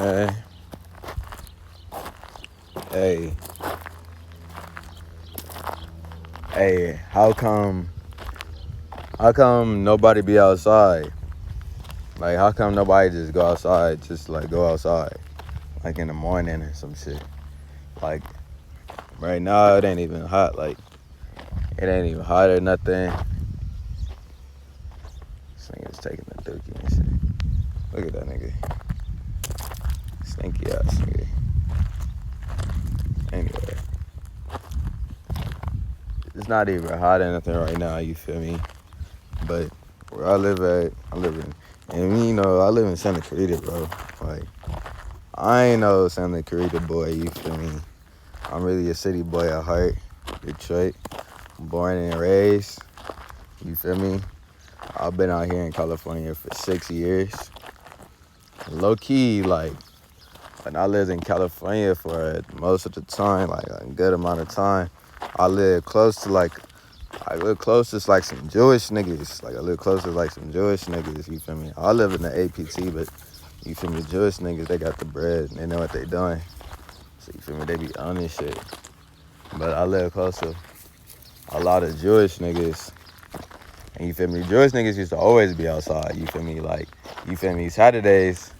man. Hey, hey, how come nobody be outside? Like, how come nobody just go outside, just like go outside, like in the morning or some shit? Like, right now it ain't even hot, like, it ain't even hot or nothing. This nigga's taking the dookie and shit. Look at that nigga. Stinky ass nigga. Anyway, it's not even hot or nothing right now, you feel me? But where I live at, I live in Santa Clarita, bro. Like, I ain't no Santa Clarita boy, you feel me? I'm really a city boy at heart, Detroit. Born and raised, you feel me? I've been out here in California for 6 years. Low key, like, when I lived in California for most of the time, like a good amount of time, I lived close to like some Jewish niggas. Like, I live close to like some Jewish niggas, you feel me? I live in the APT, but you feel me, Jewish niggas, they got the bread and they know what they doing. So you feel me, they be on this shit. But I live close to a lot of Jewish niggas. And you feel me, Jewish niggas used to always be outside, you feel me? Like, you feel me, Saturdays,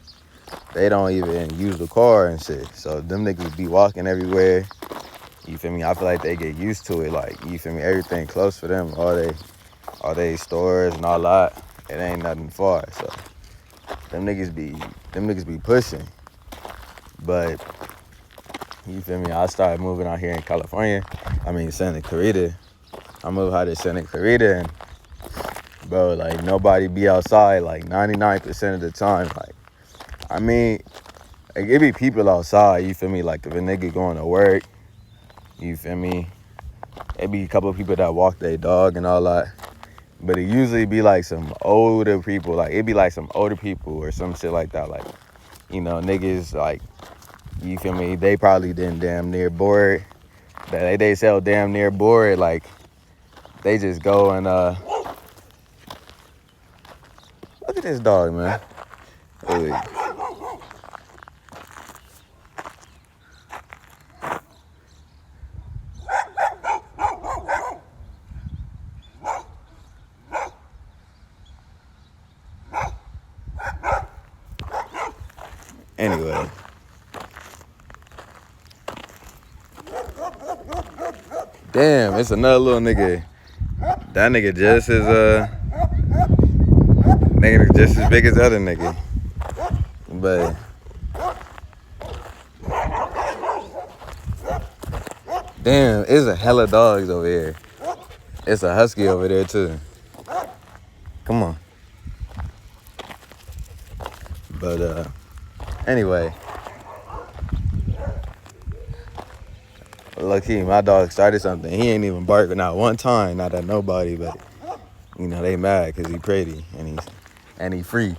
they don't even use the car and shit. So them niggas be walking everywhere. You feel me? I feel like they get used to it. Like, you feel me? Everything close for them. All they stores and all that. It ain't nothing far. So them niggas be pushing. But you feel me? I started moving out here in California. I mean Santa Clarita. I moved out to Santa Clarita, and bro, like, nobody be outside like 99% of the time. Like, I mean, like, it be people outside, you feel me? Like, if a nigga going to work, you feel me? It be a couple of people that walk their dog and all that. But it usually be like some older people. Like, it be like some older people or some shit like that. Like, you know, niggas, like, you feel me? They probably didn't damn near bored. They sell damn near bored. Like, they just go and, look at this dog, man. Hey. Anyway. Damn, it's another little nigga. That nigga just as big as the other nigga. But damn, it's a hella dogs over here. It's a husky over there too. Come on. But anyway. Lucky, my dog started something. He ain't even barking not one time, not at nobody, but you know, they mad because he pretty and he free.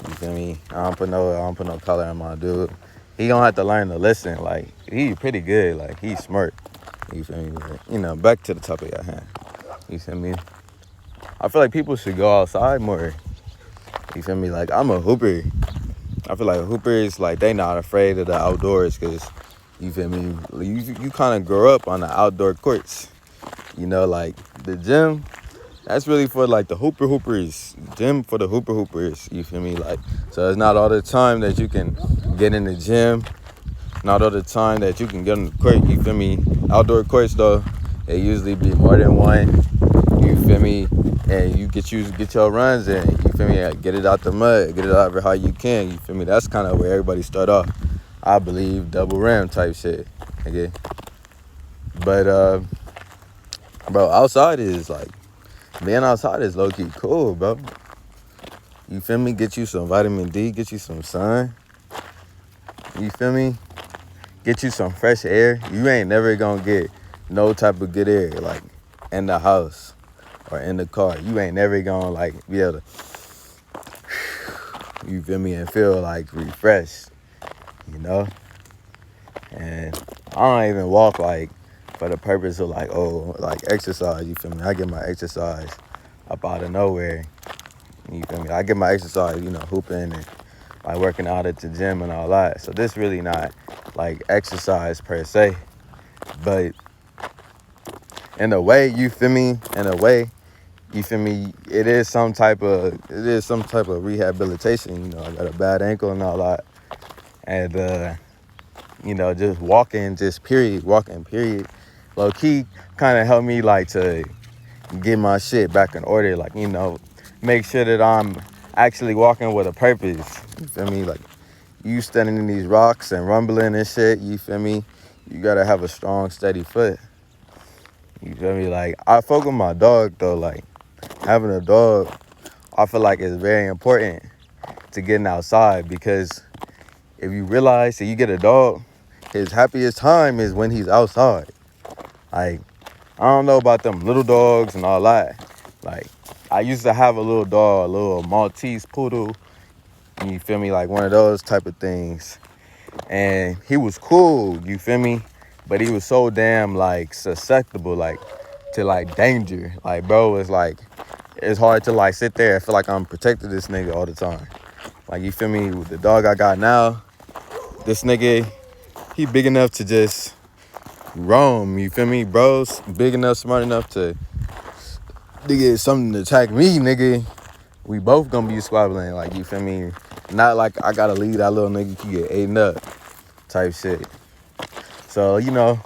You feel me? I don't put no color in my dude. He gonna have to learn to listen. Like, he pretty good. Like, he's smart. You feel me? But, you know, back to the topic at hand. You feel me? I feel like people should go outside more. You feel me? Like, I'm a hooper. I feel like hoopers, like, they not afraid of the outdoors because, you feel me? You kind of grow up on the outdoor courts. You know, like, the gym, that's really for, like, the hoopers. Gym for the hoopers, you feel me? Like, so it's not all the time that you can get in the gym. Not all the time that you can get on the court, you feel me? Outdoor courts, though, it usually be more than one, you feel me? And you get your runs in, you feel me? Get it out the mud, get it out how you can, you feel me? That's kind of where everybody start off. I believe double rim type shit, okay? But, bro, outside is, like, being outside is low-key cool, bro. You feel me? Get you some vitamin D, get you some sun. You feel me? Get you some fresh air. You ain't never gonna get no type of good air, like, in the house or in the car. You ain't never gonna, like, be able to, you feel me, and feel, like, refreshed, you know? And I don't even walk, like, for the purpose of, like, oh, like, exercise, you feel me? I get my exercise up out of nowhere, you feel me? I get my exercise, you know, hooping and like working out at the gym and all that. So this really not like exercise per se, but in a way, you feel me? In a way, you feel me? It is some type of rehabilitation. You know, I got a bad ankle and all that, and you know, just walking, walking period, low key, kind of helped me like to get my shit back in order. Like, you know, make sure that I'm actually walking with a purpose. You feel me? Like, you standing in these rocks and rumbling and shit, you feel me? You gotta have a strong, steady foot. You feel me? Like, I fuck with my dog though. Like, having a dog, I feel like it's very important to getting outside, because if you realize that you get a dog, his happiest time is when he's outside. Like, I don't know about them little dogs and all that. Like, I used to have a little dog, a little Maltese poodle. You feel me? Like one of those type of things. And he was cool, you feel me? But he was so damn like susceptible, like to like danger. Like, bro, it's hard to like sit there and feel like I'm protecting this nigga all the time. Like, you feel me? With the dog I got now, this nigga, he big enough to just roam, you feel me? Bro's big enough, smart enough to get something to attack me, nigga. We both gonna be squabbling, like, you feel me? Not like I gotta leave that little nigga to get eaten up type shit. So, you know,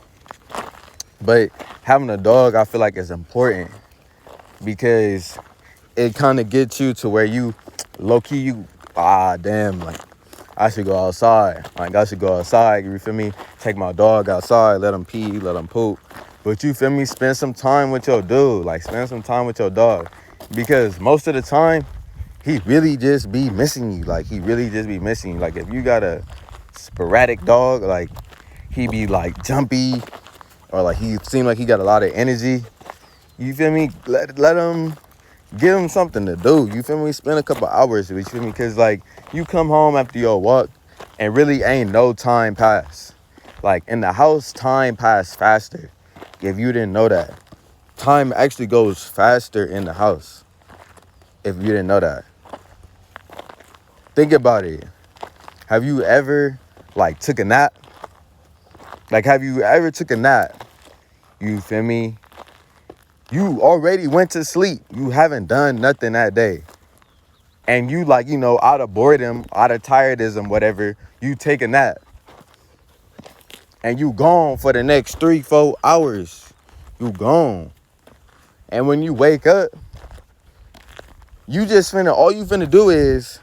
but having a dog, I feel like is important, because it kind of gets you to where you low-key, damn, like, I should go outside. Like, I should go outside, you feel me? Take my dog outside, let him pee, let him poop. But you feel me? Spend some time with your dude. Like, spend some time with your dog. Because most of the time, he really just be missing you. Like, he really just be missing you. Like, if you got a sporadic dog, like, he be, like, jumpy, or, like, he seem like he got a lot of energy, you feel me? Let him, give him something to do. You feel me? Spend a couple hours, you feel me? Because, like, you come home after your walk, and really ain't no time pass. Like, in the house, time pass faster. If you didn't know that. Time actually goes faster in the house. If you didn't know that. Think about it. Have you ever, like, took a nap? Like, have you ever took a nap? You feel me? You already went to sleep. You haven't done nothing that day. And you, like, you know, out of boredom, out of tiredism, whatever, you take a nap. And you gone for the next 3-4 hours. You gone. And when you wake up, all you finna do is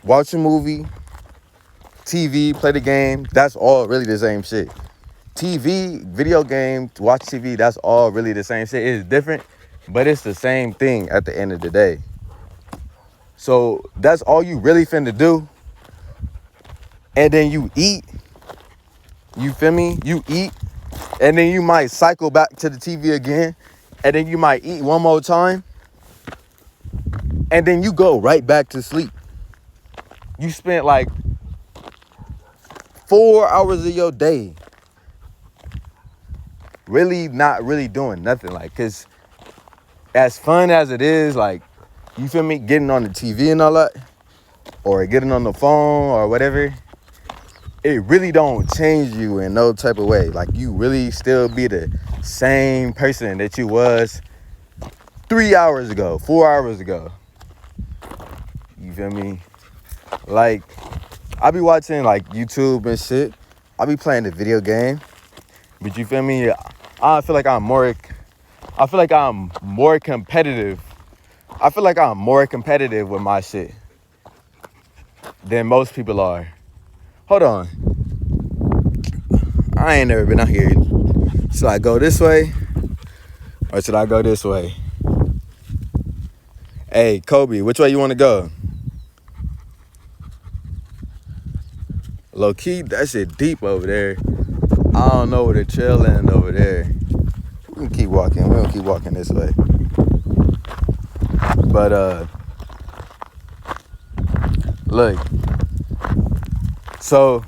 watch a movie, TV, play the game. That's all really the same shit. TV, video game, watch TV, that's all really the same shit. It's different, but it's the same thing at the end of the day. So that's all you really finna do. And then you eat. You feel me? You eat. And then you might cycle back to the TV again. And then you might eat one more time. And then you go right back to sleep. You spent like 4 hours of your day really not really doing nothing. Like, cause as fun as it is, like, you feel me, getting on the TV and all that, or getting on the phone or whatever, it really don't change you in no type of way. Like, you really still be the same person that you was 3 hours ago, 4 hours ago. You feel me? Like, I be watching like YouTube and shit. I be playing the video game. But you feel me? I feel like I'm more competitive. I feel like I'm more competitive with my shit than most people are. Hold on. I ain't never been out here. Should I go this way? Or should I go this way? Hey, Kobe, which way you want to go? Low key, that shit deep over there. I don't know where the trail end over there. We can keep walking. We're gonna keep walking this way. But look. So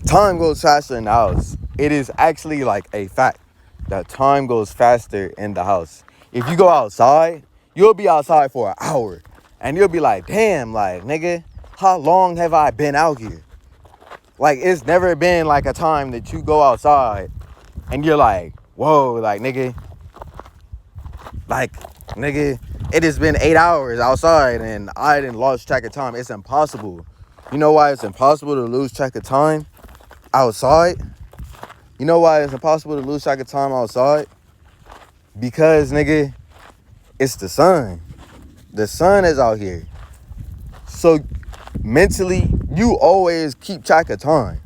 time goes faster in the house. It is actually like a fact that time goes faster in the house. If you go outside, you'll be outside for an hour. And you'll be like, damn, like, nigga, how long have I been out here? Like, it's never been like a time that you go outside and you're like, whoa, like, nigga, it has been 8 hours outside and I didn't lost track of time. It's impossible. You know why it's impossible to lose track of time outside? You know why it's impossible to lose track of time outside? Because, nigga, it's the sun. The sun is out here. So mentally, you always keep track of time.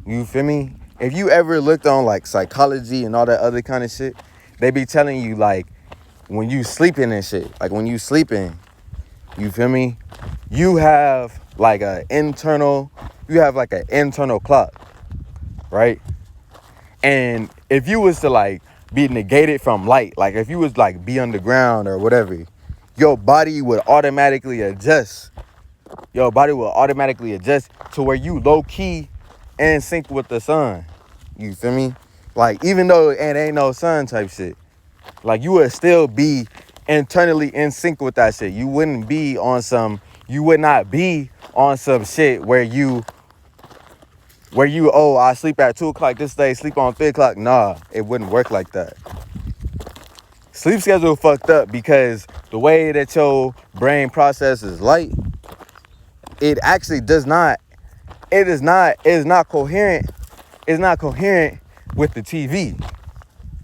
You feel me? If you ever looked on like psychology and all that other kind of shit, they be telling you like when you sleeping and shit, like when you sleeping, you feel me? You have like an internal clock, right? And if you was to like be negated from light, like if you was like be underground or whatever, your body would automatically adjust. Your body will automatically adjust to where you low key in sync with the sun. You feel me? Like even though it ain't no sun type shit, like you would still be internally in sync with that shit. You would not be on some shit where you, oh, I sleep at 2 o'clock this day, sleep on 3 o'clock. Nah, it wouldn't work like that. Sleep schedule fucked up because the way that your brain processes light, it actually does not, it is not coherent. It's not coherent with the TV.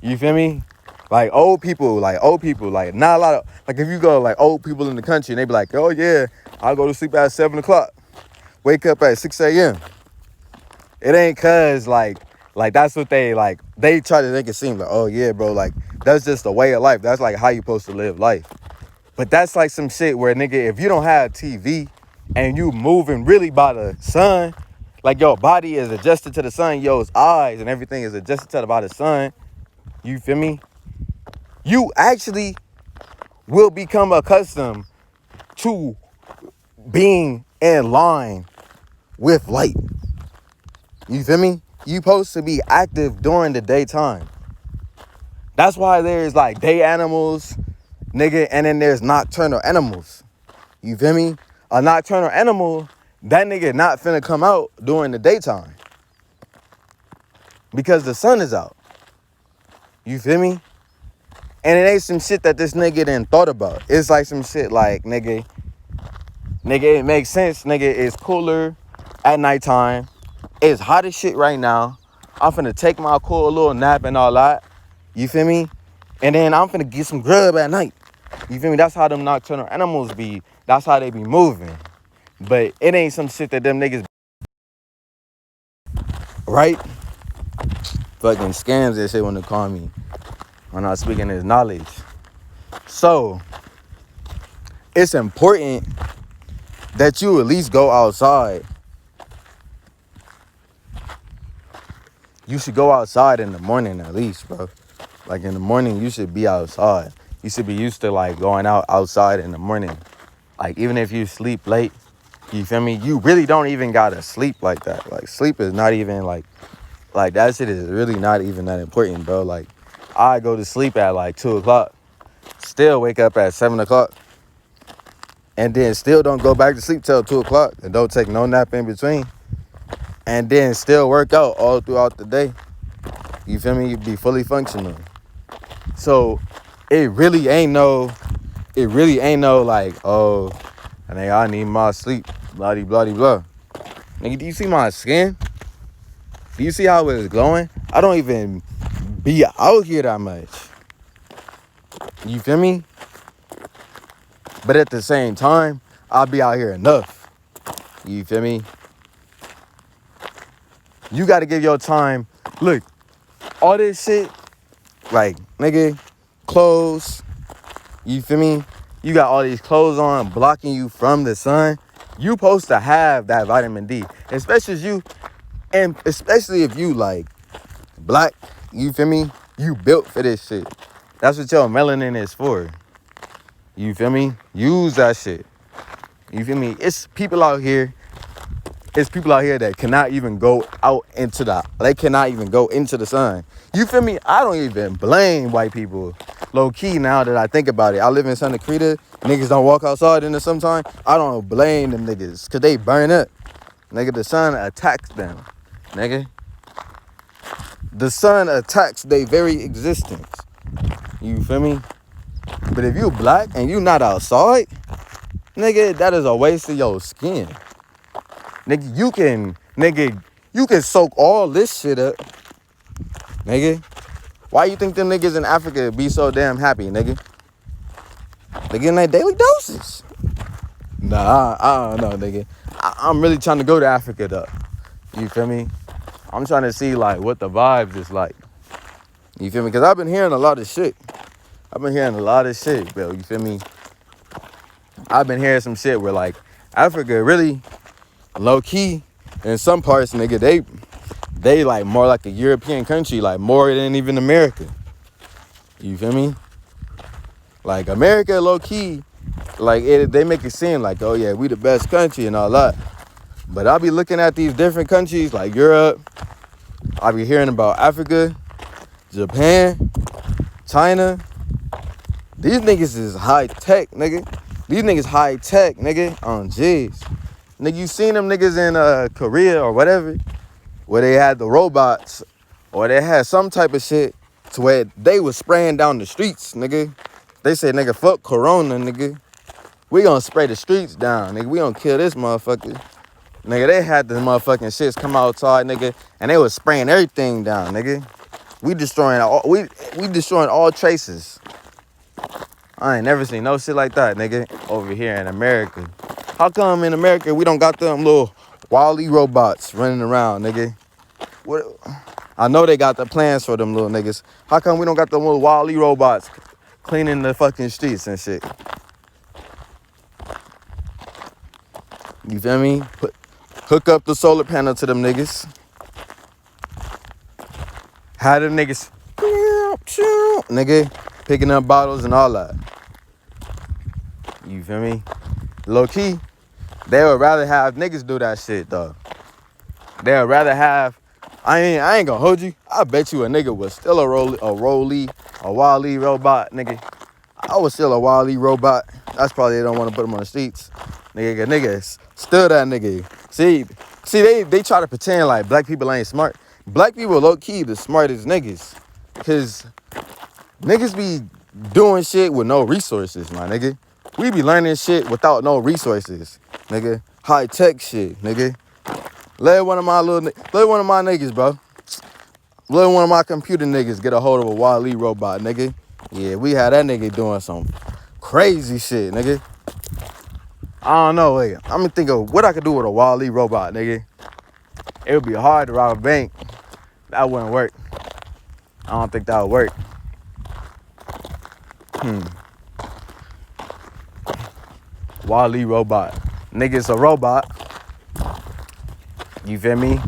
You feel me? Like old people, not a lot of, like if you go like old people in the country and they be like, oh yeah, I'll go to sleep at 7 o'clock, wake up at 6 a.m. It ain't cause like that's what they try to make it seem like, oh yeah, bro, like that's just a way of life. That's like how you supposed to live life. But that's like some shit where, nigga, if you don't have TV and you moving really by the sun, like your body is adjusted to the sun, your eyes and everything is adjusted to by the sun, you feel me? You actually will become accustomed to being in line with light. You feel me? You supposed to be active during the daytime. That's why there's like day animals, nigga, and then there's nocturnal animals. You feel me? A nocturnal animal, that nigga not finna come out during the daytime because the sun is out. You feel me? And it ain't some shit that this nigga didn't thought about. It's like some shit like, nigga, it makes sense. Nigga, it's cooler at nighttime. It's hot as shit right now. I'm finna take my cool little nap and all that. You feel me? And then I'm finna get some grub at night. You feel me? That's how them nocturnal animals be. That's how they be moving. But it ain't some shit that them niggas, right? Fucking scams that shit when they call me when I'm speaking his knowledge. So it's important that you at least go outside. You should go outside in the morning at least, bro. Like in the morning, you should be outside. You should be used to like going outside in the morning. Like even if you sleep late, you feel me? You really don't even gotta sleep like that. Like sleep is not even like that shit is really not even that important, bro. Like I go to sleep at like 2 o'clock, still wake up at 7 o'clock, and then still don't go back to sleep till 2 o'clock and don't take no nap in between. And then still work out all throughout the day. You feel me? You be fully functional. So it really ain't no like, oh, I need my sleep, blah, blah, blah. Nigga, do you see my skin? Do you see how it's glowing? I don't even be out here that much. You feel me? But at the same time, I'll be out here enough. You feel me? You got to give your time. Look, all this shit, like, nigga, clothes, you feel me? You got all these clothes on blocking you from the sun. You supposed to have that vitamin D, especially if you like black, you feel me? You built for this shit. That's what your melanin is for. You feel me? Use that shit. You feel me? It's people out here It's people out here that cannot even go out into they cannot even go into the sun. You feel me? I don't even blame white people. Low key, now that I think about it. I live in Santa Cruz. Niggas don't walk outside in the summertime. I don't blame them niggas, cause they burn up. Nigga, the sun attacks them. Nigga. The sun attacks their very existence. You feel me? But if you black and you not outside, nigga, that is a waste of your skin. Nigga, you can soak all this shit up. Nigga. Why you think them niggas in Africa be so damn happy, nigga? They getting their daily doses. Nah, I don't know, nigga. I'm really trying to go to Africa, though. You feel me? I'm trying to see, like, what the vibes is like. You feel me? Because I've been hearing a lot of shit. Bro. You feel me? I've been hearing some shit where, like, Africa really, low-key, in some parts, nigga, they like more like a European country, like more than even America. You feel me? Like, America, low-key, like, they make it seem like, oh, yeah, we the best country and all that. But I'll be looking at these different countries, like Europe. I'll be hearing about Africa, Japan, China. These niggas is high-tech, nigga. These niggas high-tech, nigga, on G's. Nigga, you seen them niggas in Korea or whatever, where they had the robots, or they had some type of shit to where they was spraying down the streets, nigga. They said, nigga, fuck Corona, nigga. We gonna spray the streets down, nigga. We gonna kill this motherfucker. Nigga, they had the motherfucking shits come outside, nigga, and they was spraying everything down, nigga. We destroying all traces. I ain't never seen no shit like that, nigga, over here in America. How come in America we don't got them little Wall-E robots running around, nigga? What? I know they got the plans for them little niggas. How come we don't got them little Wall-E robots cleaning the fucking streets and shit? You feel me? Hook up the solar panel to them niggas. Have them niggas, nigga, picking up bottles and all that. You feel me? Low key, they would rather have niggas do that shit, though. They would rather have, I ain't gonna hold you. I bet you a nigga was still a Wall-E robot, nigga. I was still a Wall-E robot. That's probably they don't want to put them on the streets. Niggas, still that nigga. See, they try to pretend like black people ain't smart. Black people low-key the smartest niggas. Cause niggas be doing shit with no resources, my nigga. We be learning shit without no resources, nigga. High-tech shit, nigga. Let one of my niggas, bro. Let one of my computer niggas get a hold of a Wall-E robot, nigga. Yeah, we had that nigga doing some crazy shit, nigga. I don't know, nigga. I'm gonna think of what I could do with a Wall-E robot, nigga. It would be hard to rob a bank. That wouldn't work. I don't think that would work. Wall-E robot. Nigga, it's a robot. You feel me?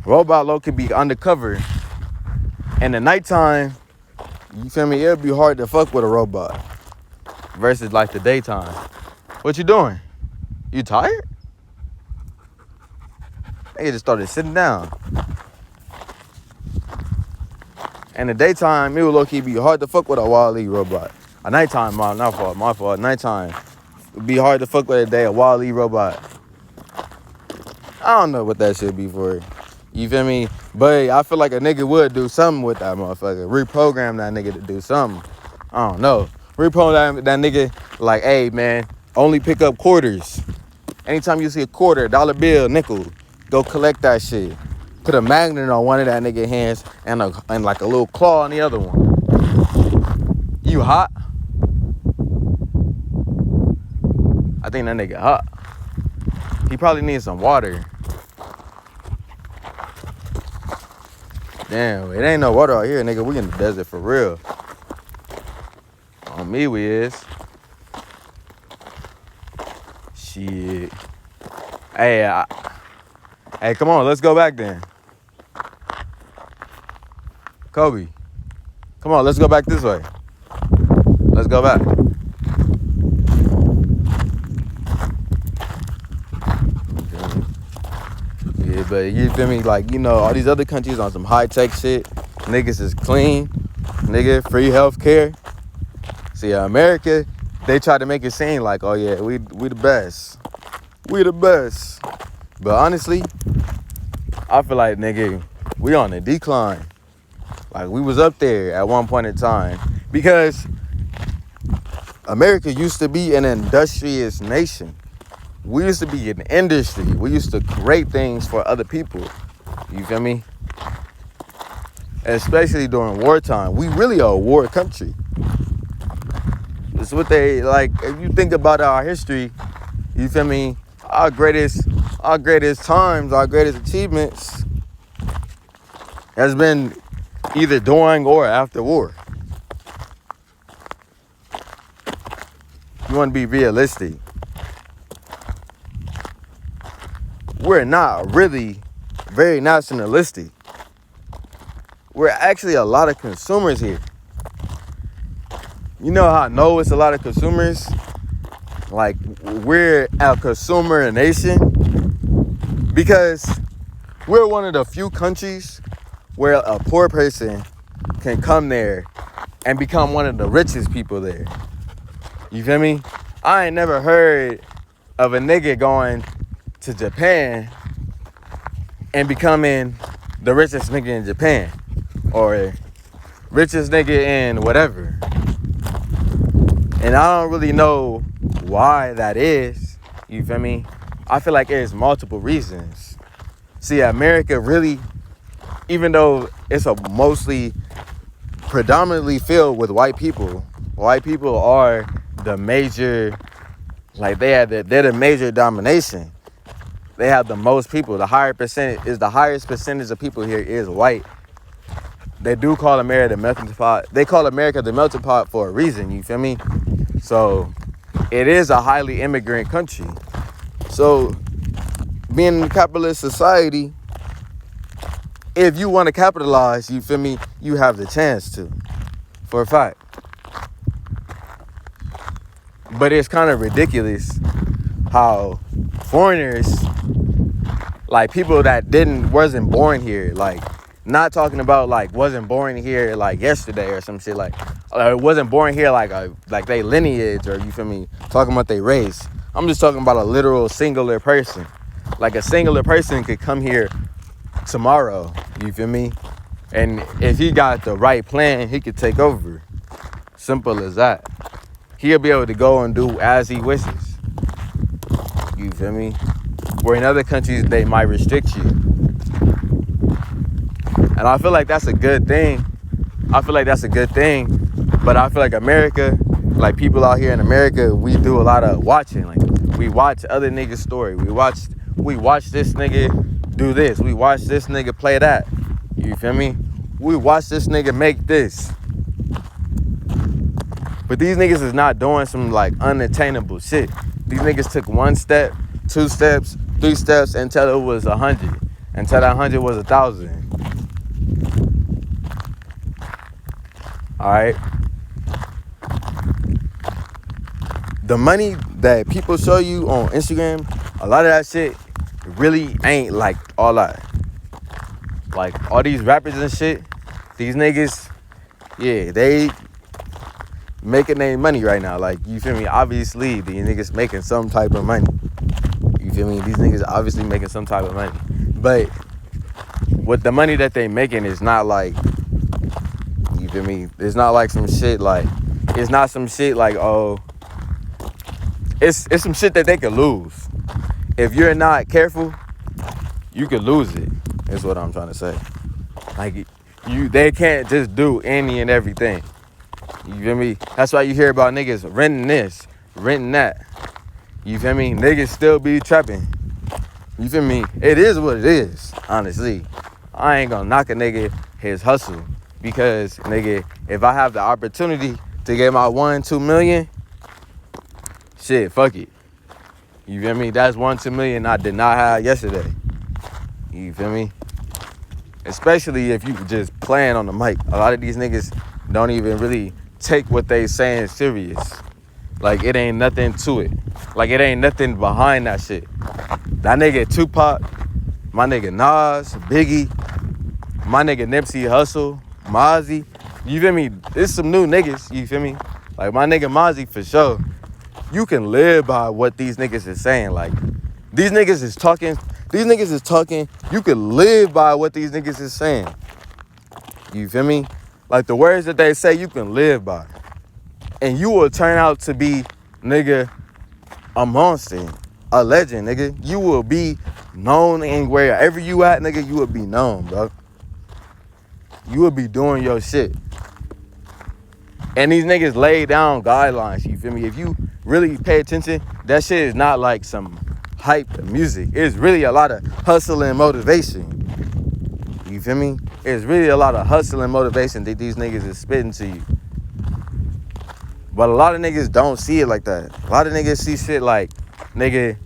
Robot low could be undercover. In the nighttime, you feel me? It'd be hard to fuck with a robot. Versus like the daytime. What you doing? You tired? They just started sitting down. In the daytime, it would low-key be hard to fuck with a Wall-E robot. A nighttime, my fault. Nighttime. It'd be hard to fuck with a Wall-E robot. I don't know what that should be for. You feel me? But I feel like a nigga would do something with that motherfucker. Reprogram that nigga to do something. I don't know. Reprogram that nigga like, hey, man, only pick up quarters. Anytime you see a quarter, dollar bill, nickel, go collect that shit. Put a magnet on one of that nigga hands and like a little claw on the other one. You hot? I think that nigga hot. He probably needs some water. Damn, it ain't no water out here, nigga. We in the desert for real. On me, we is. Shit. Hey, come on, let's go back then. Kobe, come on, let's go back this way. Let's go back. Yeah, but you feel me? Like, you know, all these other countries on some high-tech shit. Niggas is clean. Nigga, free health care. See, America, they try to make it seem like, oh yeah, we the best. We the best. But honestly, I feel like, nigga, we on a decline. Like, we was up there at one point in time. Because America used to be an industrious nation. We used to be an industry. We used to create things for other people. You feel me? Especially during wartime. We really are a war country. It's what they, like, if you think about our history, you feel me? Our greatest times, our greatest achievements has been either during or after war. You want to be realistic. We're not really very nationalistic. We're actually a lot of consumers here. You know how I know it's a lot of consumers? Like, we're a consumer nation because we're one of the few countries where a poor person can come there and become one of the richest people there. You feel me? I ain't never heard of a nigga going to Japan and becoming the richest nigga in Japan or richest nigga in whatever. And I don't really know why that is. You feel me? I feel like there's multiple reasons. See, America really, even though it's a mostly predominantly filled with white people are the major, like they're the major domination. They have the most people. The highest percentage of people here is white. They do call America the melting pot. They call America the melting pot for a reason, you feel me? So it is a highly immigrant country. So being in a capitalist society, if you want to capitalize, you feel me, you have the chance to, for a fact. But it's kind of ridiculous how foreigners, like people that wasn't born here, like not talking about like wasn't born here like yesterday or some shit, like wasn't born here like they lineage, or you feel me, talking about they race. I'm just talking about a literal singular person. Like a singular person could come here tomorrow, you feel me? And if he got the right plan, he could take over. Simple as that. He'll be able to go and do as he wishes. You feel me? Where in other countries, they might restrict you. And I feel like that's a good thing. But I feel like America, like people out here in America, we do a lot of watching. Like we watch other niggas' story. We watch this nigga do this. We watch this nigga play that. You feel me? We watch this nigga make this. But these niggas is not doing some like unattainable shit. These niggas took 1 step, 2 steps, 3 steps until it was 100. Until that 100 was 1,000. Alright? The money that people show you on Instagram, a lot of that shit really ain't like all that. Like all these rappers and shit, these niggas, yeah, they making their money right now. Like, you feel me? Obviously, these niggas making some type of money. You feel me? These niggas obviously making some type of money. But with the money that they making is not like, you feel me? It's not like some shit like, it's not some shit like, oh, it's some shit that they could lose. If you're not careful, you could lose it. Is what I'm trying to say. Like, they can't just do any and everything. You feel me? That's why you hear about niggas renting this, renting that. You feel me? Niggas still be trapping. You feel me? It is what it is, honestly. I ain't gonna knock a nigga his hustle. Because, nigga, if I have the opportunity to get my 1-2 million, shit, fuck it. You feel me? That's 1-2 million I did not have yesterday. You feel me? Especially if you just playing on the mic. A lot of these niggas don't even really take what they saying serious. Like, it ain't nothing to it. Like, it ain't nothing behind that shit. That nigga Tupac, my nigga Nas, Biggie, my nigga Nipsey Hussle, Mozzie. You feel me? It's some new niggas, you feel me? Like my nigga Mozzie for sure. You can live by what these niggas is saying. Like, these niggas is talking. You can live by what these niggas is saying. You feel me? Like, the words that they say, you can live by. And you will turn out to be, nigga, a monster, a legend, nigga. You will be known, and wherever you at, nigga, you will be known, bro. You will be doing your shit. And these niggas lay down guidelines, you feel me? If you really pay attention, that shit is not like some hype music. It's really a lot of hustle and motivation. You feel me? It's really a lot of hustle and motivation that these niggas is spitting to you. But a lot of niggas don't see it like that. A lot of niggas see shit like, nigga,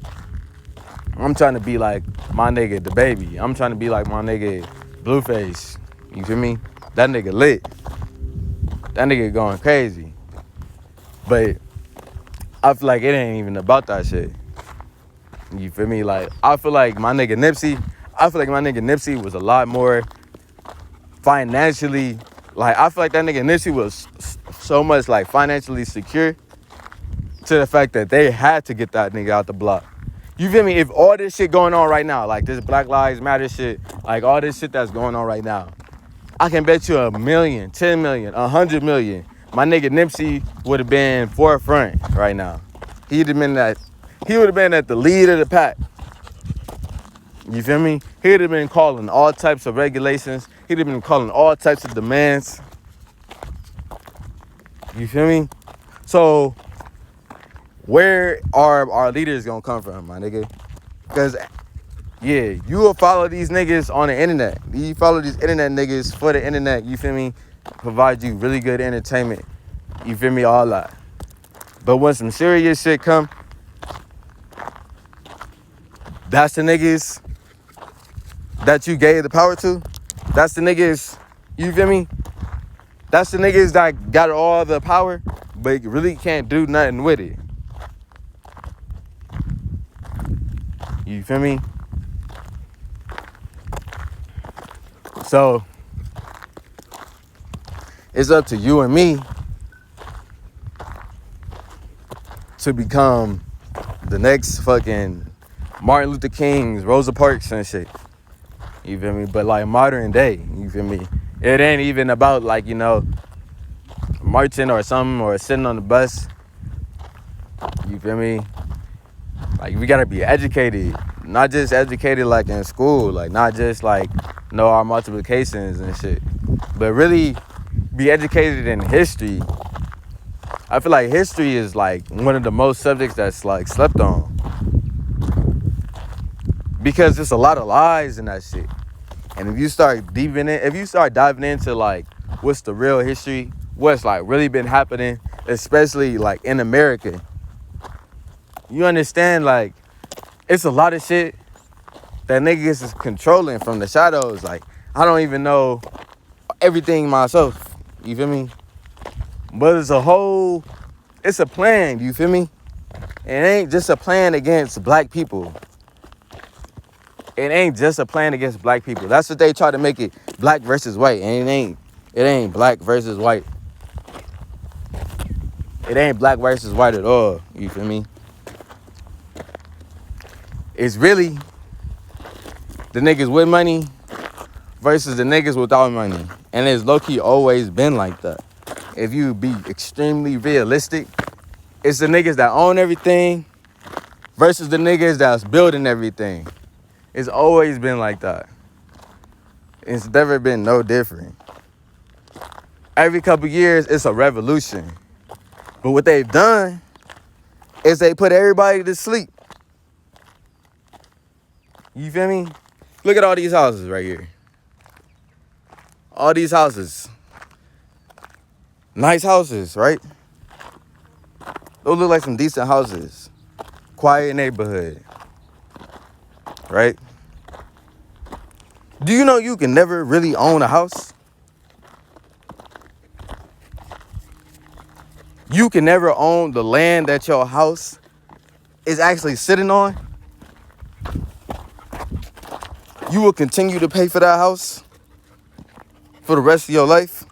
I'm trying to be like my nigga DaBaby. I'm trying to be like my nigga Blueface. You feel me? That nigga lit. That nigga going crazy. But I feel like it ain't even about that shit. You feel me? Like, I feel like my nigga Nipsey was a lot more financially, like, I feel like that nigga Nipsey was so much, like, financially secure to the fact that they had to get that nigga out the block. You feel me? If all this shit going on right now, like this Black Lives Matter shit, like all this shit that's going on right now, I can bet you $1 million, 10 million, 100 million, my nigga Nipsey would have been forefront right now. He would have been at the lead of the pack. You feel me? He would have been calling all types of regulations. He'd have been calling all types of demands. You feel me? So, where are our leaders gonna come from, my nigga? Because, yeah, you will follow these niggas on the internet. You follow these internet niggas for the internet, you feel me? Provide you really good entertainment. You feel me? All that. But when some serious shit come, that's the niggas that you gave the power to. That's the niggas, you feel me? That's the niggas that got all the power, but really can't do nothing with it. You feel me? So, it's up to you and me to become the next fucking Martin Luther Kings, Rosa Parks and shit. You feel me? But like modern day, you feel me? It ain't even about like, you know, marching or something or sitting on the bus. You feel me? Like, we gotta be educated. Not just educated like in school. Like, not just like know our multiplications and shit. But really be educated in history. I feel like history is like one of the most subjects that's like slept on. Because there's a lot of lies in that shit. And if you start diving into like what's the real history, what's like really been happening, especially like in America, you understand like it's a lot of shit that niggas is controlling from the shadows. Like, I don't even know everything myself. You feel me? But it's a plan, you feel me? It ain't just a plan against black people. It ain't just a plan against black people. That's what they try to make it, black versus white. And it ain't black versus white. It ain't black versus white at all. You feel me? It's really the niggas with money versus the niggas without money. And it's low-key always been like that. If you be extremely realistic, it's the niggas that own everything versus the niggas that's building everything. It's always been like that. It's never been no different. Every couple years, it's a revolution. But what they've done is they put everybody to sleep. You feel me? Look at all these houses right here. All these houses. Nice houses, right? Those look like some decent houses. Quiet neighborhood. Right? Do you know you can never really own a house? You can never own the land that your house is actually sitting on. you will continue to pay for that house for the rest of your life?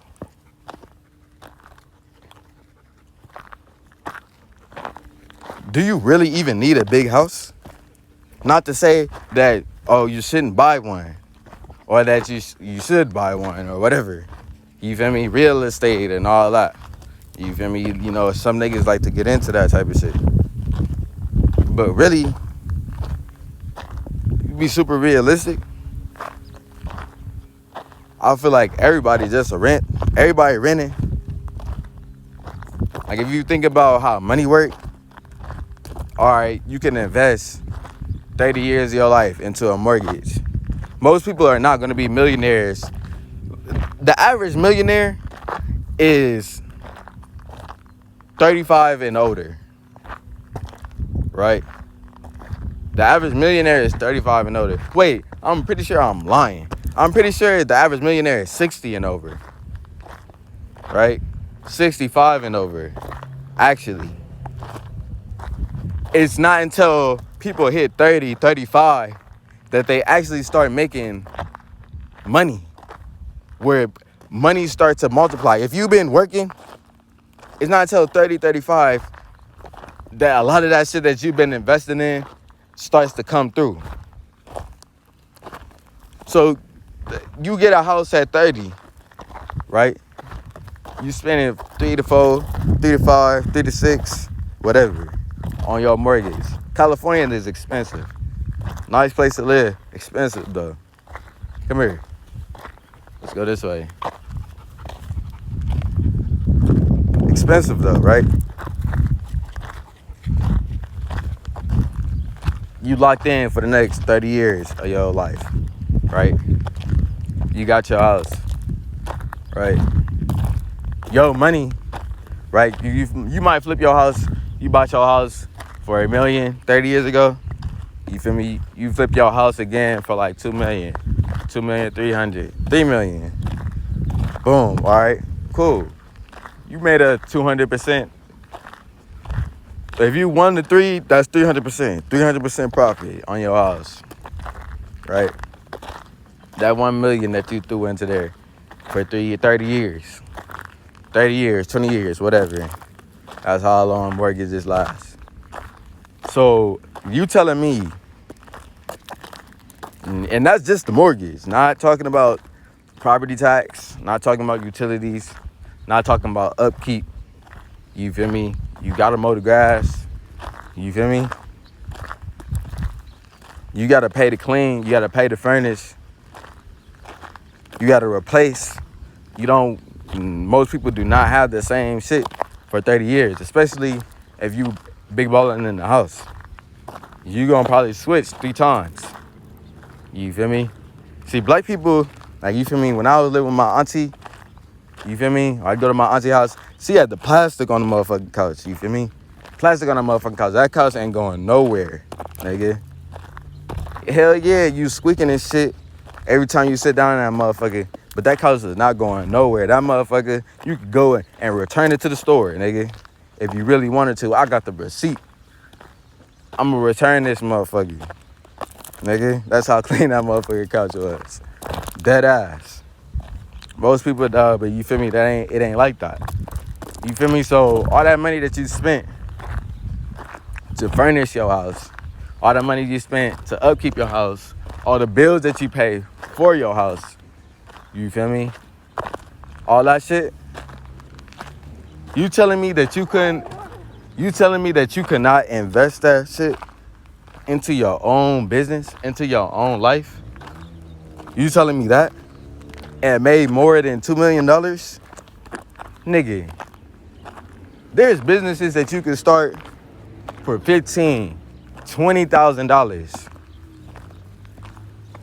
Do you really even need a big house? Not to say that, oh, you shouldn't buy one, or that you should buy one, or whatever. You feel me? Real estate and all that. You feel me? You know, some niggas like to get into that type of shit. But really, you be super realistic. I feel like everybody just a rent. Everybody renting. Like, if you think about how money work, all right, you can invest 30 years of your life into a mortgage. Most people are not going to be millionaires. The average millionaire is 35 and older, right? The average millionaire is 35 and older. Wait, I'm pretty sure I'm lying. I'm pretty sure the average millionaire is 60 and over, right? 65 and over, actually. It's not until people hit 30, 35 that they actually start making money, where money starts to multiply. If you've been working, it's not until 30, 35 that a lot of that shit that you've been investing in starts to come through. So you get a house at 30, right? You spending 3 to 4, 3 to 5, 3 to 6, whatever, on your mortgage. California is expensive. Nice place to live, expensive though. Come here. Let's go this way. Expensive though, right? You locked in for the next 30 years of your life, right? You got your house, right? Your money, right? You might flip your house. You bought your house for $1 million 30 years ago. You feel me? You flip your house again for like $2 million, $2,300,000, $3 million. Boom. All right. Cool. You made a 200%. If you 1 to 3, that's 300%. 300% profit on your house, right? That $1 million that you threw into there for 30 years, 30 years, 20 years, whatever. That's how long mortgages last. So you telling me, and that's just the mortgage, not talking about property tax, not talking about utilities, not talking about upkeep. You feel me? You gotta mow the grass. You feel me? You gotta pay to clean. You gotta pay to furnish. You gotta replace. Most people do not have the same shit for 30 years, especially if you big balling in the house. You gonna probably switch 3 times. You feel me? See, black people, like, you feel me? When I was living with my auntie, you feel me? I'd go to my auntie house. She had the plastic on the motherfucking couch. You feel me? Plastic on the motherfucking couch. That couch ain't going nowhere, nigga. Hell yeah, you squeaking and shit every time you sit down in that motherfucker. But that couch is not going nowhere. That motherfucker, you could go and return it to the store, nigga. If you really wanted to. I got the receipt. I'm gonna return this motherfucker, nigga. That's how clean that motherfucking couch was. Dead ass. Most people, but you feel me? It ain't like that. You feel me? So all that money that you spent to furnish your house, all the money you spent to upkeep your house, all the bills that you pay for your house, you feel me? All that shit. You telling me that you could not invest that shit into your own business, into your own life? You telling me that? And made more than $2 million? Nigga, there's businesses that you can start for $15,000, $20,000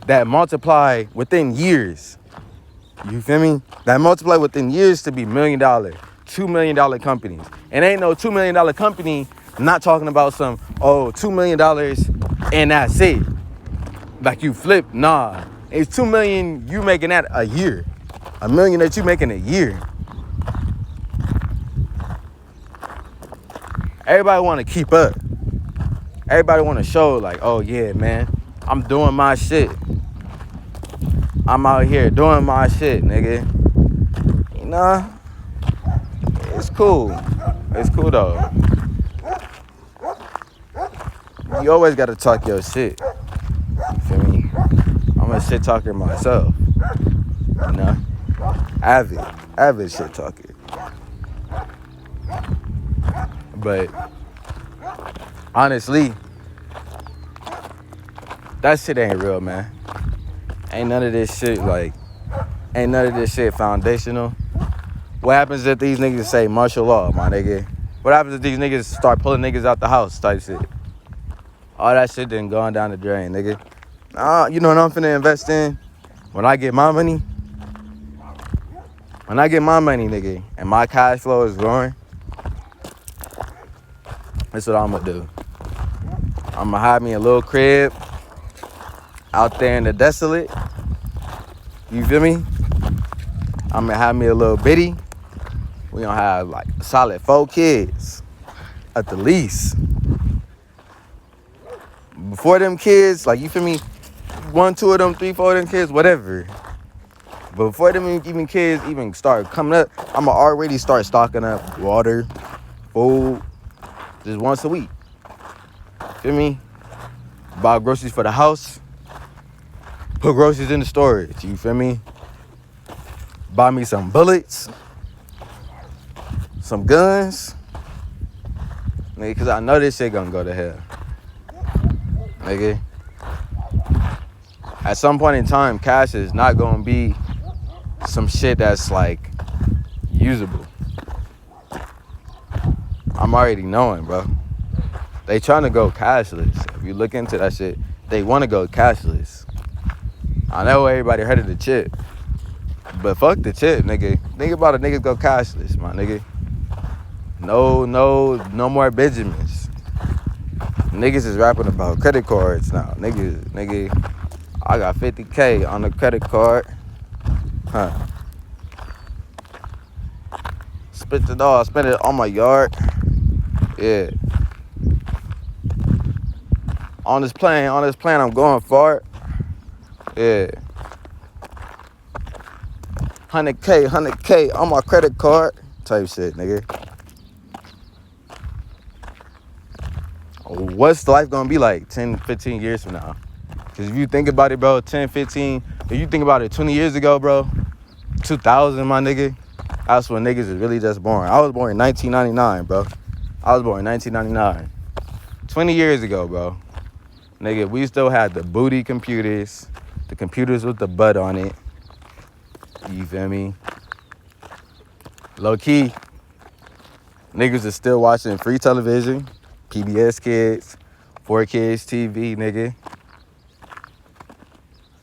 that multiply within years. You feel me? That multiply within years to be $1 million, $2 million companies. And ain't no $2 million company not talking about some, $2 million and that's it. Like you flip, nah. It's $2 million you making that a year. $1 million that you making a year. Everybody want to keep up. Everybody want to show like, oh yeah, man, I'm doing my shit. I'm out here doing my shit, nigga. You know, it's cool. It's cool though. You always gotta talk your shit. You feel me? I'm a shit talker myself. You know? Avid shit talker. But honestly, that shit ain't real, man. Ain't none of this shit foundational. What happens if these niggas say martial law, my nigga? What happens if these niggas start pulling niggas out the house type shit? All that shit then going down the drain, nigga. You know what I'm finna invest in? When I get my money, nigga, and my cash flow is growing, that's what I'm gonna do. I'm gonna have me a little crib out there in the desolate. You feel me? I'm gonna have me a little bitty. We gonna have like solid 4 kids at the least. Before them kids, like, you feel me? 1, 2 of them, 3, 4 of them kids, whatever. But before them even kids even start coming up, I'ma already start stocking up water, food, just once a week. Feel me? Buy groceries for the house. Put groceries in the storage. You feel me? Buy me some bullets. Some guns. Nigga, cause I know this shit gonna go to hell. Nigga. At some point in time, cash is not gonna be some shit that's like usable. I'm already knowing, bro. They trying to go cashless. If you look into that shit, they want to go cashless. I know everybody heard of the chip, but fuck the chip, nigga. Think about it, niggas go cashless, my nigga. No more Benjamins. Niggas is rapping about credit cards now. Nigga, I got 50K on the credit card. Huh. Spent it all. Spent it on my yard. Yeah. On this plane, I'm going far. Yeah. 100K on my credit card. Type shit, nigga. What's life gonna be like 10, 15 years from now? Because if you think about it, bro, 10, 15, if you think about it 20 years ago, bro, 2000, my nigga, that's when niggas is really just born. I was born in 1999, bro. 20 years ago, bro. Nigga, we still had the booty computers, the computers with the butt on it. You feel me? Low key, niggas is still watching free television, PBS Kids, 4Kids TV, nigga.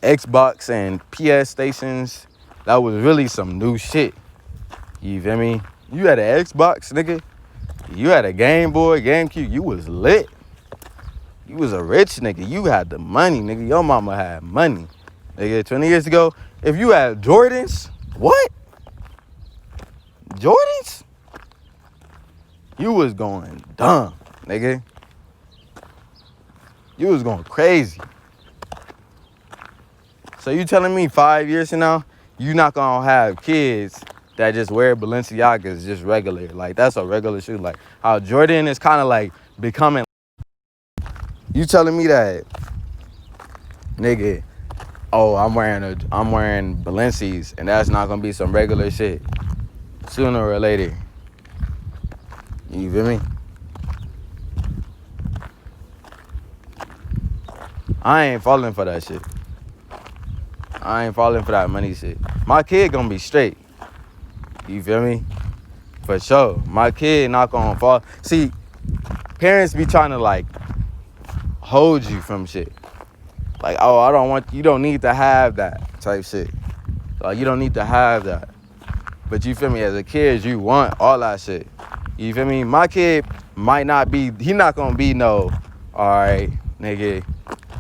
Xbox and PS stations, that was really some new shit. You feel me? You had an Xbox, nigga. You had a Game Boy, GameCube. You was lit. You was a rich nigga. You had the money, nigga. Your mama had money. Nigga, 20 years ago, if you had Jordans, what? Jordans? You was going dumb, nigga. You was going crazy. So you telling me 5 years from now, you not gonna have kids that just wear Balenciagas just regular? Like, that's a regular shoe. Like, how Jordan is kind of like becoming. You telling me that, nigga, oh, I'm wearing Balenci's and that's not gonna be some regular shit sooner or later? You feel me? I ain't falling for that shit. I ain't falling for that money shit. My kid gonna be straight. You feel me? For sure. My kid not gonna fall. See, parents be trying to like hold you from shit. Like, oh, you don't need to have that type shit. Like, you don't need to have that. But you feel me? As a kid, you want all that shit. You feel me? My kid might not be, he not gonna be no, all right, nigga,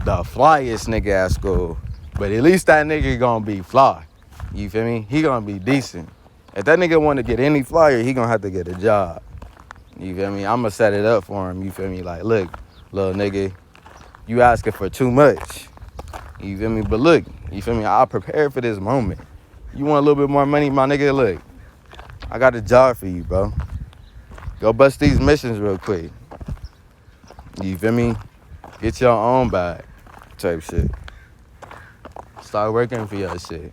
the flyest nigga at school. But at least that nigga gonna be fly. You feel me? He gonna be decent. If that nigga want to get any flyer, he gonna have to get a job. You feel me? I'm gonna set it up for him. You feel me? Like, look, little nigga, you asking for too much. You feel me? But look, You feel me? I prepared for this moment. You want a little bit more money, my nigga? Look, I got a job for you, bro. Go bust these missions real quick. You feel me? Get your own bag type shit. Start working for your shit.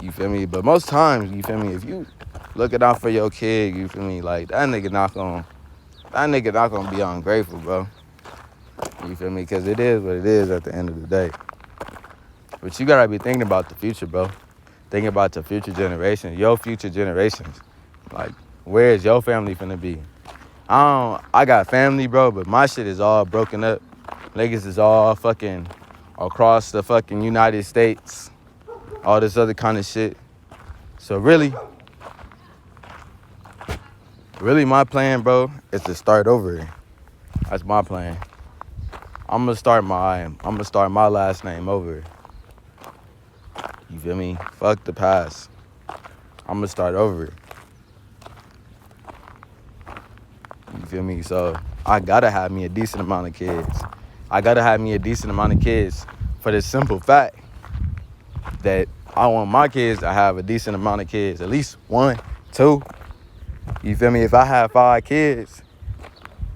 You feel me? But most times, you feel me, if you looking out for your kid, you feel me, like that nigga not gonna be ungrateful, bro. You feel me? Because it is what it is at the end of the day. But you gotta be thinking about the future, bro. Thinking about the future generations, your future generations. Like, where is your family finna be? I got family, bro, but my shit is all broken up. Niggas is all fucking across the fucking United States. All this other kind of shit. So really my plan, bro, is to start over. That's my plan. I'm gonna start my last name over. You feel me? Fuck the past. I'm gonna start over. You feel me? So I gotta have me a decent amount of kids. I gotta have me a decent amount of kids for the simple fact that I want my kids to have a decent amount of kids. At least 1, 2. You feel me? If I have 5 kids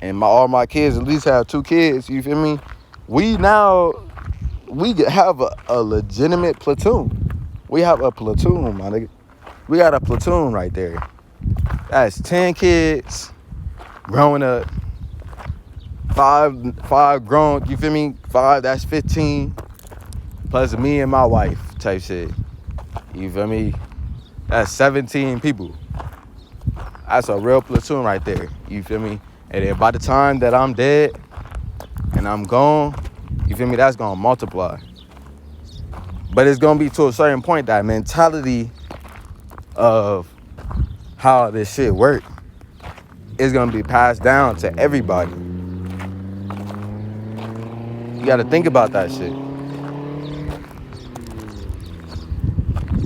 and all my kids at least have 2 kids, you feel me? We have a legitimate platoon. We have a platoon, my nigga. We got a platoon right there. That's 10 kids growing up. 5 grown, you feel me? 5, that's 15. Plus me and my wife type shit. You feel me? That's 17 people. That's a real platoon right there. You feel me? And then by the time that I'm dead and I'm gone, you feel me? That's gonna multiply. But it's gonna be to a certain point, that mentality of how this shit work is gonna be passed down to everybody. You gotta think about that shit.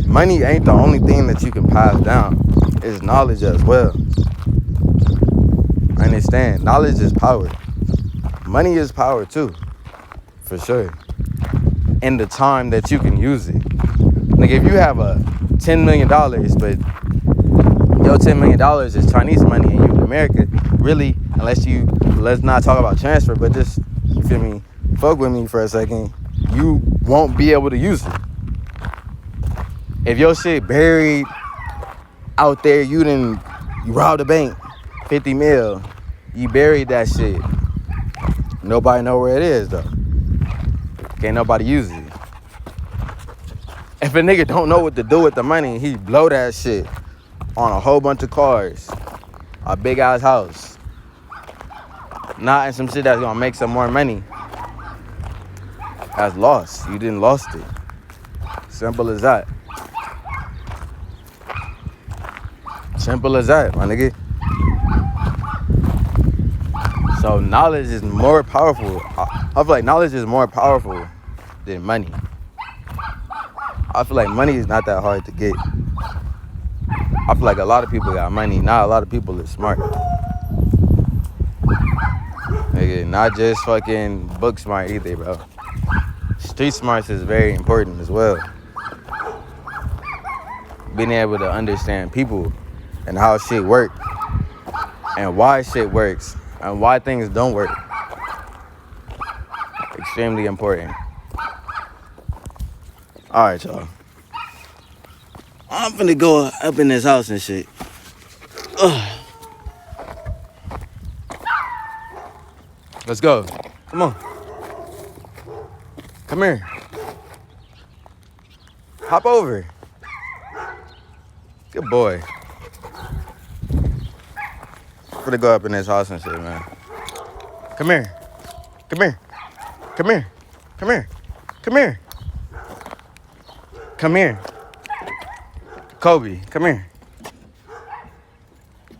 Money ain't the only thing that you can pass down. It's knowledge as well. Understand, knowledge is power. Money is power too, for sure. In the time that you can use it. Like if you have a $10 million, but your $10 million is Chinese money and you in America, really, let's not talk about transfer, but just, you feel me, fuck with me for a second, you won't be able to use it. If your shit buried out there, you robbed a bank, 50 mil, you buried that shit. Nobody know where it is though. Can't nobody use it. If a nigga don't know what to do with the money, he blow that shit on a whole bunch of cars, a big ass house, not in some shit that's gonna make some more money. That's lost. You didn't lost it. Simple as that. Simple as that, my nigga. So knowledge is more powerful. I feel like knowledge is more powerful than money. I feel like money is not that hard to get. I feel like a lot of people got money. Not a lot of people is smart. Nigga, not just fucking book smart either, bro. Street smarts is very important as well. Being able to understand people and how shit work and why shit works and why things don't work. Extremely important. All right, y'all. I'm finna go up in this house and shit. Ugh. Let's go. Come on. Come here. Hop over. Good boy. I'm finna go up in this house and shit, man. Come here. Come here. Come here. Come here. Come here. Come here. Kobe, come here.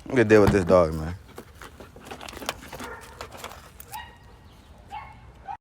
I'm gonna deal with this dog, man.